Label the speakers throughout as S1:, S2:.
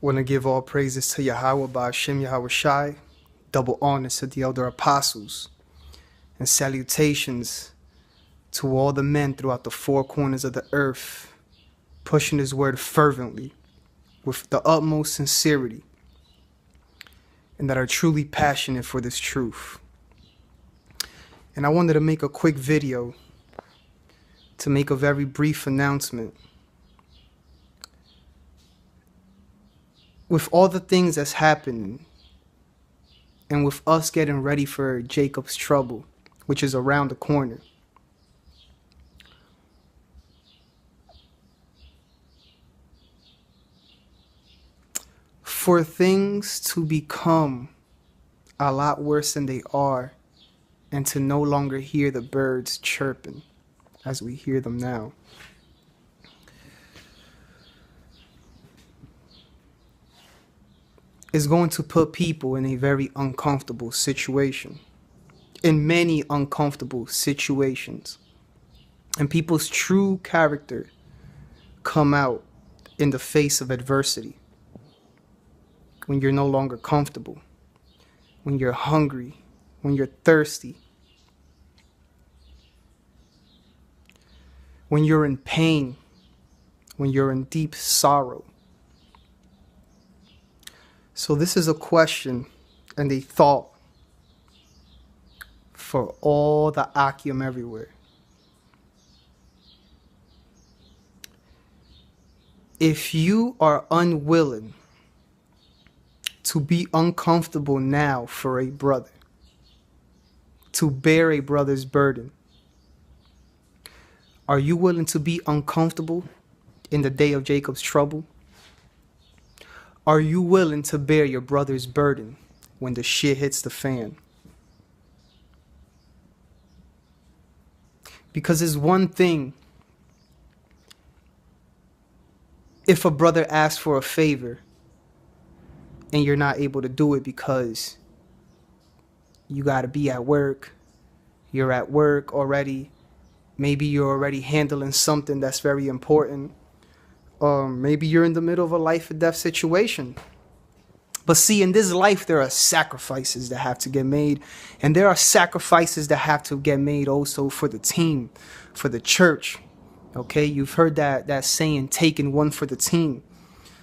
S1: Want to give all praises to Yahweh by Ahchyam Yahweh Shai, double honors to the elder apostles, and salutations to all the men throughout the four corners of the earth, pushing his word fervently with the utmost sincerity, and that are truly passionate for this truth. And I wanted to make a quick video to make a very brief announcement. With all the things that's happening, and with us getting ready for Jacob's trouble, which is around the corner, for things to become a lot worse than they are, and to no longer hear the birds chirping as we hear them now, is going to put people in a very uncomfortable situation, in many uncomfortable situations. And people's true character come out in the face of adversity. When you're no longer comfortable, when you're hungry, when you're thirsty, when you're in pain, when you're in deep sorrow. So this is a question and a thought for all the Ahchyam everywhere. If you are unwilling to be uncomfortable now for a brother, to bear a brother's burden, are you willing to be uncomfortable in the day of Jacob's trouble? Are you willing to bear your brother's burden when the shit hits the fan? Because it's one thing if a brother asks for a favor and you're not able to do it because you got to be at work, you're at work already, maybe you're already handling something that's very important. Maybe you're in the middle of a life or death situation. But see, in this life, there are sacrifices that have to get made. And there are sacrifices that have to get made also for the team, for the church. Okay, you've heard that saying, taking one for the team.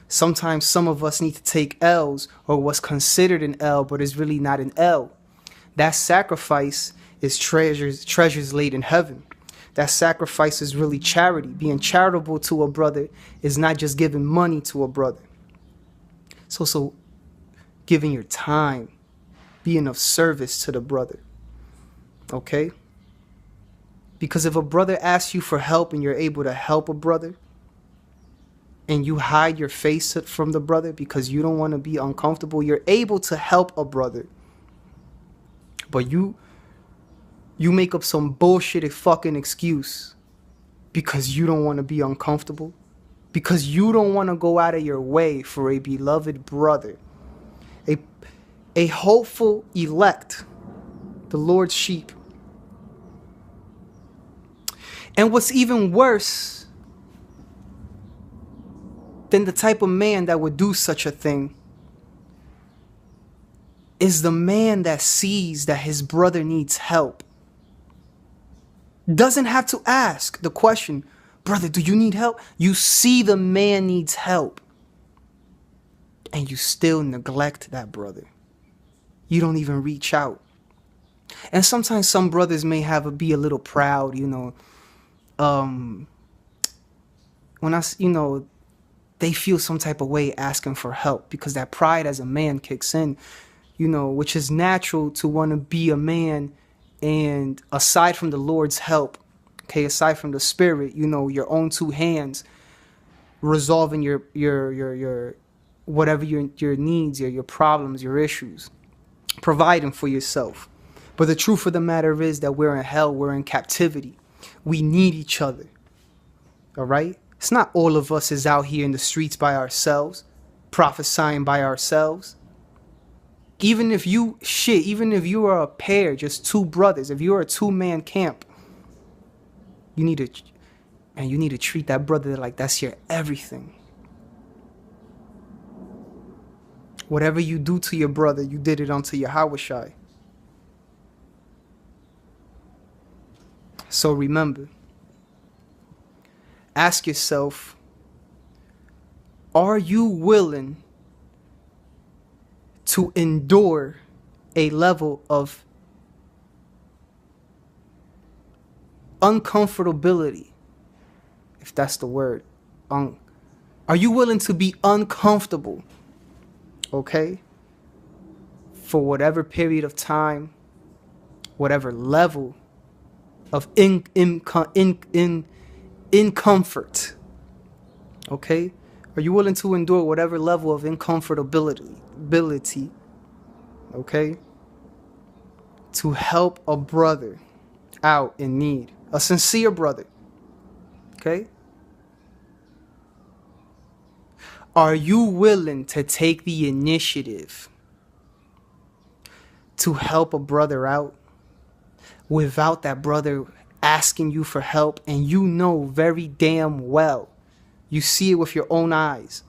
S1: Sometimes some of us need to take L's, or what's considered an L, but is really not an L. That sacrifice is treasures laid in heaven. That sacrifice is really charity. Being charitable to a brother is not just giving money to a brother. It's also giving your time, being of service to the brother. Okay? Because if a brother asks you for help and you're able to help a brother, and you hide your face from the brother because you don't want to be uncomfortable, you're able to help a brother. But you make up some bullshit fucking excuse because you don't want to be uncomfortable, because you don't want to go out of your way for a beloved brother, a hopeful elect, the Lord's sheep. And what's even worse than the type of man that would do such a thing is the man that sees that his brother needs help. Doesn't have to ask the question, brother, do you need help? You see the man needs help, and you still neglect that brother. You don't even reach out. And sometimes some brothers may be a little proud, they feel some type of way asking for help because that pride as a man kicks in, which is natural to want to be a man. And aside from the Lord's help, okay, aside from the Spirit, your own two hands resolving your whatever your needs, your problems, your issues, providing for yourself. But the truth of the matter is that we're in hell, we're in captivity. We need each other. All right? It's not all of us is out here in the streets by ourselves, prophesying by ourselves. Even if you are a pair, just two brothers, if you're a two-man camp, you need to treat that brother like that's your everything. Whatever you do to your brother, you did it unto Yahweh. So remember, ask yourself, are you willing to endure a level of uncomfortability, if that's the word? Are you willing to be uncomfortable, okay, for whatever period of time, whatever level of incomfort, okay? Are you willing to endure whatever level of uncomfortability, okay, to help a brother out in need, a sincere brother, okay? Are you willing to take the initiative to help a brother out without that brother asking you for help, and you know very damn well, you see it with your own eyes,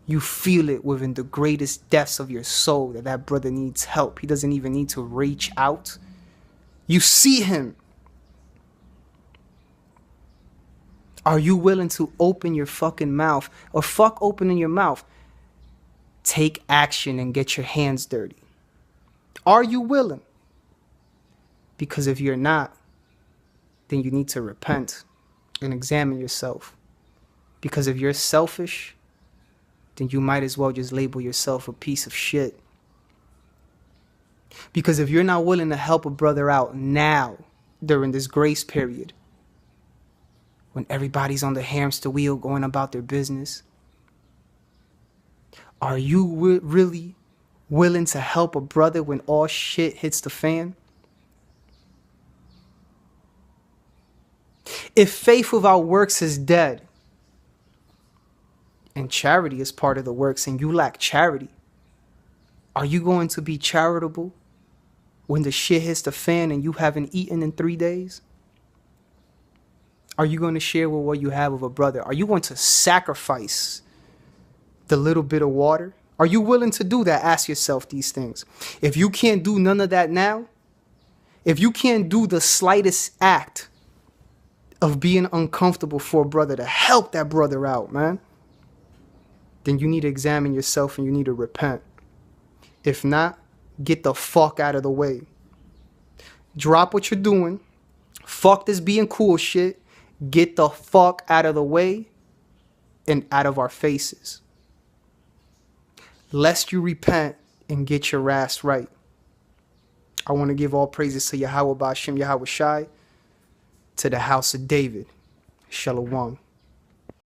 S1: you feel it within the greatest depths of your soul that that brother needs help? He doesn't even need to reach out. You see him. Are you willing to open your fucking mouth, or fuck opening your mouth? Take action and get your hands dirty. Are you willing? Because if you're not, then you need to repent and examine yourself. Because if you're selfish, then you might as well just label yourself a piece of shit. Because if you're not willing to help a brother out now, during this grace period, when everybody's on the hamster wheel going about their business, are you really willing to help a brother when all shit hits the fan? If faith without works is dead, and charity is part of the works, and you lack charity, are you going to be charitable when the shit hits the fan and you haven't eaten in 3 days? Are you going to share with what you have with a brother? Are you going to sacrifice the little bit of water? Are you willing to do that? Ask yourself these things. If you can't do none of that now, if you can't do the slightest act of being uncomfortable for a brother to help that brother out, man, then you need to examine yourself and you need to repent. If not, get the fuck out of the way. Drop what you're doing. Fuck this being cool shit. Get the fuck out of the way and out of our faces, lest you repent and get your ass right. I want to give all praises to Yahweh Ahchyam, Yahweh Shai, to the house of David. Shalom.